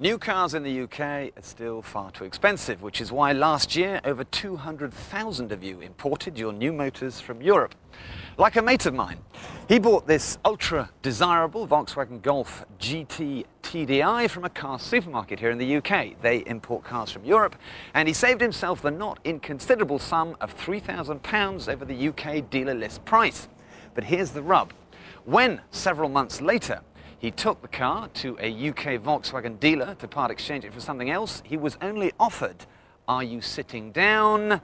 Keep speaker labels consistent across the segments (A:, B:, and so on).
A: New cars in the UK are still far too expensive, which is why last year over 200,000 of you imported your new motors from Europe. Like a mate of mine, he bought this ultra-desirable Volkswagen Golf GT TDI from a car supermarket here in the UK. They import cars from Europe, and he saved himself the not inconsiderable sum of £3,000 over the UK dealer list price. But here's the rub. When, several months later, he took the car to a UK Volkswagen dealer to part exchange it for something else, he was only offered, are you sitting down,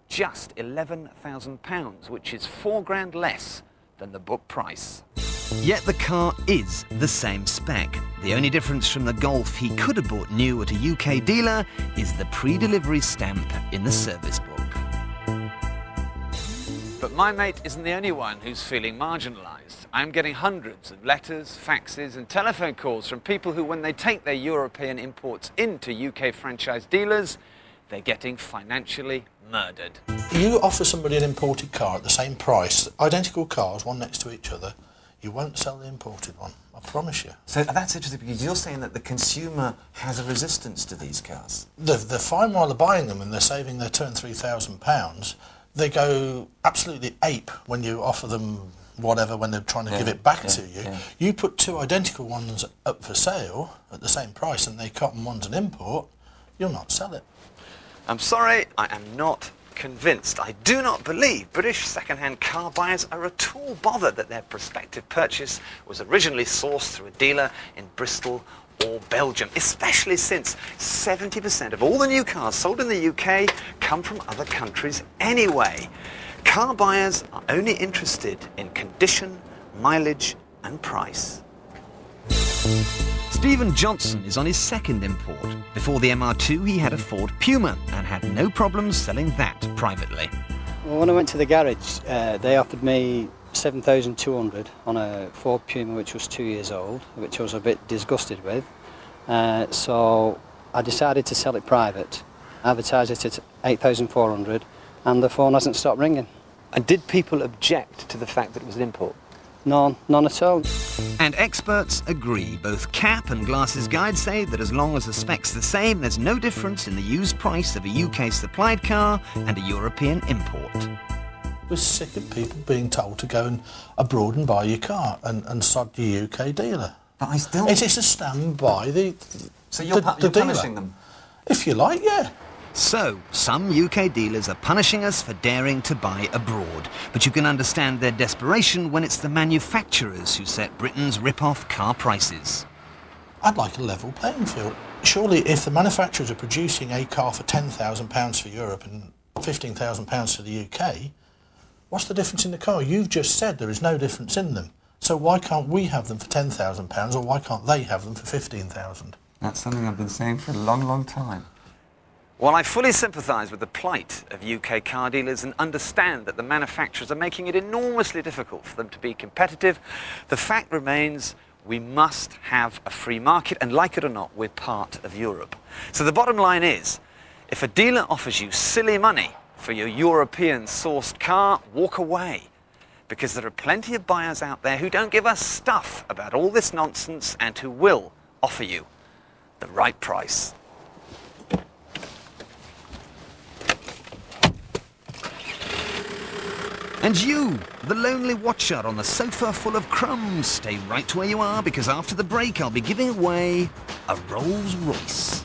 A: just £11,000, which is £4 less than the book price. Yet the car is the same spec. The only difference from the Golf he could have bought new at a UK dealer is the pre-delivery stamp in the service book. But my mate isn't the only one who's feeling marginalised. I'm getting hundreds of letters, faxes and telephone calls from people who, when they take their European imports into UK franchise dealers, they're getting financially murdered.
B: You offer somebody an imported car at the same price, identical cars, one next to each other, you won't sell the imported one, I promise you.
C: So that's interesting, because you're saying that the consumer has a resistance to these cars.
B: They're fine while they're buying them and they're saving their £2,000 and £3,000. They go absolutely ape when you offer them whatever, when they're trying to give it back to you. You put two identical ones up for sale at the same price and they cotton one's an import, you'll not sell it.
A: I'm sorry, I am not convinced. I do not believe British second-hand car buyers are at all bothered that their prospective purchase was originally sourced through a dealer in Bristol or Belgium, especially since 70% of all the new cars sold in the UK come from other countries anyway. Car buyers are only interested in condition, mileage and price. Stephen Johnson is on his second import. Before the MR2 he had a Ford Puma and had no problems selling that privately.
D: Well, when I went to the garage, they offered me £7,200 on a Ford Puma which was 2 years old, which I was a bit disgusted with. So I decided to sell it private, advertise it at £8,400, and the phone hasn't stopped ringing.
C: And did people object to the fact that it was an import?
D: None at all.
A: And experts agree. Both CAP and Glasses Guide say that as long as the spec's the same, there's no difference in the used price of a UK supplied car and a European import.
B: We're sick of people being told to go abroad and buy your car and sod your UK dealer.
C: But I still...
B: It is a stand by the
C: So you're punishing them?
B: If you like, yeah.
A: So, some UK dealers are punishing us for daring to buy abroad. But you can understand their desperation when it's the manufacturers who set Britain's rip-off car prices.
B: I'd like a level playing field. Surely if the manufacturers are producing a car for £10,000 for Europe and £15,000 for the UK, what's the difference in the car? You've just said there is no difference in them. So why can't we have them for £10,000 or why can't they have them for £15,000?
C: That's something I've been saying for a long, long time.
A: While I fully sympathise with the plight of UK car dealers and understand that the manufacturers are making it enormously difficult for them to be competitive, the fact remains we must have a free market, and like it or not, we're part of Europe. So the bottom line is, if a dealer offers you silly money for your European-sourced car, walk away. Because there are plenty of buyers out there who don't give us stuff about all this nonsense and who will offer you the right price. And you, the lonely watcher on the sofa full of crumbs, stay right where you are, because after the break I'll be giving away a Rolls Royce.